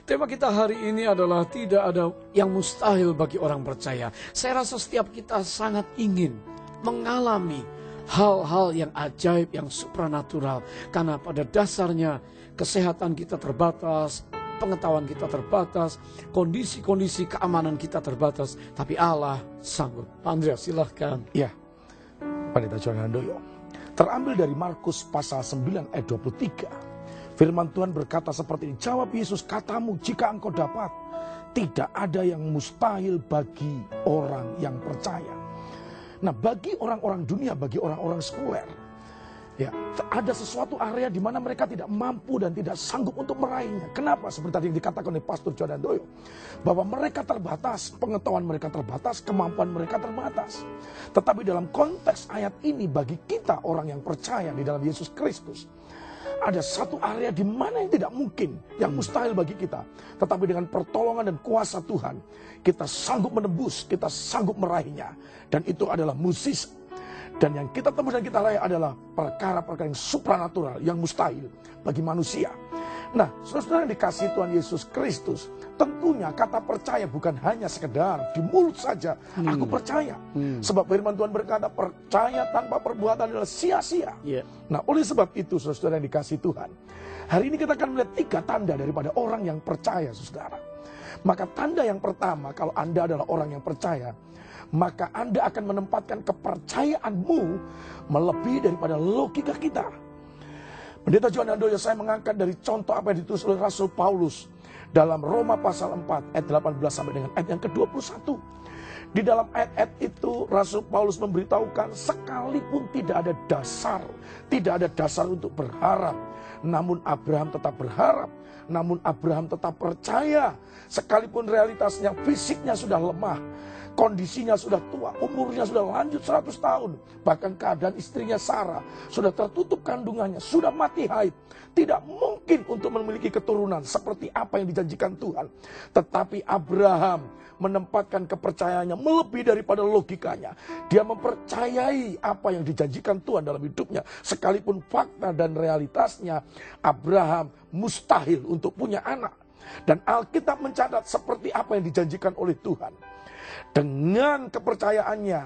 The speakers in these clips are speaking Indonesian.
Tema kita hari ini adalah tidak ada yang mustahil bagi orang percaya. Saya rasa setiap kita sangat ingin mengalami hal-hal yang ajaib, yang supranatural. Karena pada dasarnya kesehatan kita terbatas, pengetahuan kita terbatas, kondisi-kondisi keamanan kita terbatas. Tapi Allah sanggup. Andreas, silahkan. Ya, Pendeta Johan Handoyo. Terambil dari Markus pasal 9 ayat 23. Firman Tuhan berkata seperti ini, jawab Yesus, katamu jika engkau dapat. Tidak ada yang mustahil bagi orang yang percaya. Nah, bagi orang-orang dunia, bagi orang-orang sekuler, ya, ada sesuatu area di mana mereka tidak mampu dan tidak sanggup untuk meraihnya. Kenapa? Seperti tadi yang dikatakan oleh Pastor Johan Handoyo, bahwa mereka terbatas, pengetahuan mereka terbatas, kemampuan mereka terbatas. Tetapi dalam konteks ayat ini, bagi kita orang yang percaya di dalam Yesus Kristus, ada satu area di mana yang tidak mungkin, yang mustahil bagi kita. Tetapi dengan pertolongan dan kuasa Tuhan, kita sanggup menembus, kita sanggup meraihnya. Dan itu adalah mukjizat. Dan yang kita tembus dan kita raih adalah perkara-perkara yang supranatural, yang mustahil bagi manusia. Nah, saudara yang dikasihi Tuhan Yesus Kristus, tentunya kata percaya bukan hanya sekedar di mulut saja, aku percaya. Sebab firman Tuhan berkata, percaya tanpa perbuatan adalah sia-sia. Nah, oleh sebab itu, saudara yang dikasihi Tuhan, hari ini kita akan melihat 3 tanda daripada orang yang percaya, saudara. Maka tanda yang pertama, kalau Anda adalah orang yang percaya, maka Anda akan menempatkan kepercayaanmu melebihi daripada logika kita. Pendeta Johan Handoyo, saya mengangkat dari contoh apa yang ditulis oleh Rasul Paulus dalam Roma pasal 4 ayat 18 sampai dengan ayat yang ke-21. Di dalam ayat-ayat itu Rasul Paulus memberitahukan sekalipun tidak ada dasar untuk berharap, namun Abraham tetap berharap, namun Abraham tetap percaya sekalipun realitasnya, fisiknya sudah lemah, kondisinya sudah tua, umurnya sudah lanjut 100 tahun. Bahkan keadaan istrinya Sarah sudah tertutup kandungannya, sudah mati haid. Tidak mungkin untuk memiliki keturunan seperti apa yang dijanjikan Tuhan. Tetapi Abraham menempatkan kepercayaannya melebihi daripada logikanya. Dia mempercayai apa yang dijanjikan Tuhan dalam hidupnya. Sekalipun fakta dan realitasnya Abraham mustahil untuk punya anak. Dan Alkitab mencatat seperti apa yang dijanjikan oleh Tuhan. Dengan kepercayaannya,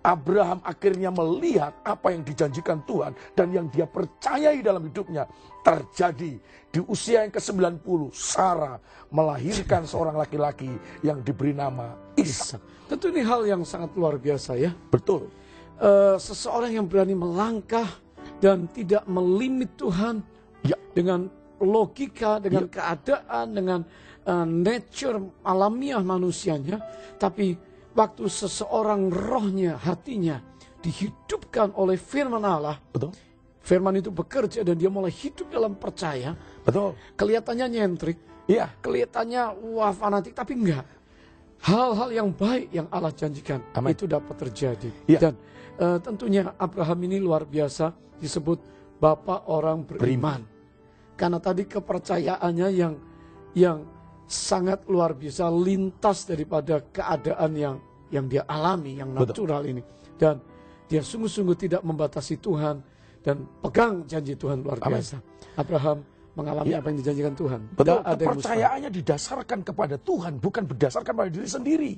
Abraham akhirnya melihat apa yang dijanjikan Tuhan dan yang dia percayai dalam hidupnya terjadi. Di usia yang ke-90, Sarah melahirkan seorang laki-laki yang diberi nama Ishak. Tentu ini hal yang sangat luar biasa ya. Betul. Seseorang yang berani melangkah dan tidak melimit Tuhan dengan logika, dengan keadaan, dengan nature alamiah manusianya, tapi waktu seseorang rohnya, hatinya dihidupkan oleh firman Allah, betul. Firman itu bekerja dan dia mulai hidup dalam percaya. Betul. Kelihatannya nyentrik, kelihatannya fanatik, tapi enggak. Hal-hal yang baik yang Allah janjikan itu dapat terjadi. Dan tentunya Abraham ini luar biasa disebut Bapak orang beriman. Karena tadi kepercayaannya yang sangat luar biasa, lintas daripada keadaan yang dia alami, yang natural ini. Dan dia sungguh-sungguh tidak membatasi Tuhan dan pegang janji Tuhan luar biasa. Abraham mengalami apa yang dijanjikan Tuhan. Betul, kepercayaannya didasarkan kepada Tuhan, bukan berdasarkan pada diri sendiri.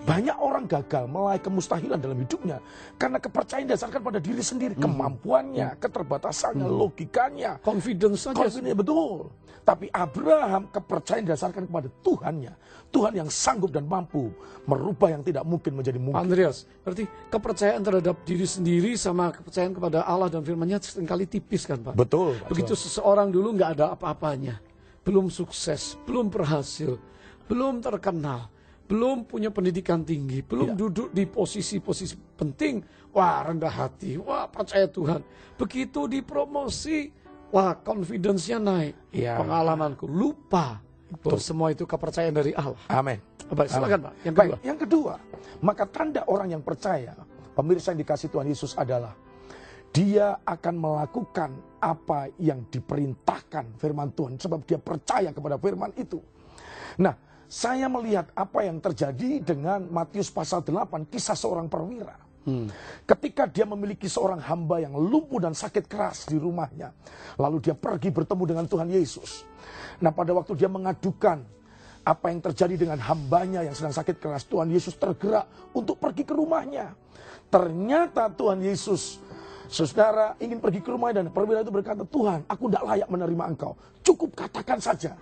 Banyak orang gagal meraih kemustahilan dalam hidupnya karena kepercayaan didasarkan pada diri sendiri, kemampuannya, keterbatasannya, logikanya, confidence saja. Betul. Tapi Abraham kepercayaan didasarkan kepada Tuhannya, Tuhan yang sanggup dan mampu merubah yang tidak mungkin menjadi mungkin. Andreas, berarti kepercayaan terhadap diri sendiri sama kepercayaan kepada Allah dan firman-Nya seringkali tipis kan Pak? Betul. Begitu seseorang dulu nggak ada apa-apanya, belum sukses, belum berhasil, belum terkenal, belum punya pendidikan tinggi, belum duduk di posisi-posisi penting, wah rendah hati, wah percaya Tuhan. Begitu dipromosi, wah confidence-nya naik, pengalamanku lupa. Bahwa semua itu kepercayaan dari Allah. Amin. Baik, silakan Pak. Yang kedua, maka tanda orang yang percaya, pemirsa yang dikasih Tuhan Yesus adalah dia akan melakukan apa yang diperintahkan firman Tuhan. Sebab dia percaya kepada firman itu. Nah, saya melihat apa yang terjadi dengan Matius pasal 8, kisah seorang perwira. Ketika dia memiliki seorang hamba yang lumpuh dan sakit keras di rumahnya, lalu dia pergi bertemu dengan Tuhan Yesus. Nah, pada waktu dia mengadukan apa yang terjadi dengan hambanya yang sedang sakit keras, Tuhan Yesus tergerak untuk pergi ke rumahnya. Ternyata Tuhan Yesus, saudara, ingin pergi ke rumahnya, dan perwira itu berkata, Tuhan, aku tidak layak menerima engkau. Cukup katakan saja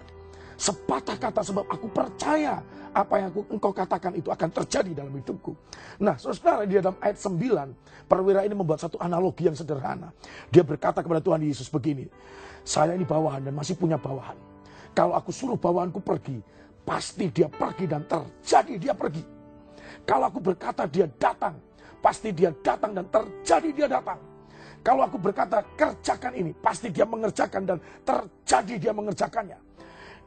sepatah kata, sebab aku percaya apa yang engkau katakan itu akan terjadi dalam hidupku. Nah, saudara, di dalam ayat 9, perwira ini membuat satu analogi yang sederhana. Dia berkata kepada Tuhan Yesus begini, saya ini bawahan dan masih punya bawahan. Kalau aku suruh bawahanku pergi, pasti dia pergi dan terjadi dia pergi. Kalau aku berkata dia datang, pasti dia datang dan terjadi dia datang. Kalau aku berkata kerjakan ini, pasti dia mengerjakan dan terjadi dia mengerjakannya.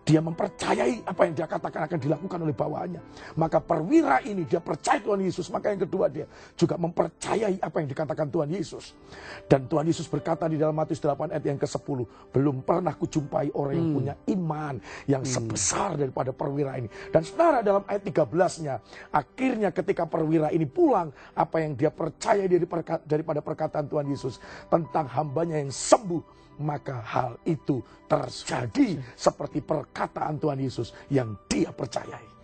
Dia mempercayai apa yang dia katakan akan dilakukan oleh bawahannya. Maka perwira ini dia percaya Tuhan Yesus. Maka yang kedua, dia juga mempercayai apa yang dikatakan Tuhan Yesus. Dan Tuhan Yesus berkata di dalam Matius 8 ayat yang ke-10, belum pernah kujumpai orang yang punya iman yang sebesar daripada perwira ini. Dan saudara, dalam ayat 13-nya, akhirnya ketika perwira ini pulang, apa yang dia percaya daripada perkataan Tuhan Yesus tentang hambanya yang sembuh, maka hal itu terjadi seperti perkataan Tuhan Yesus yang dia percayai.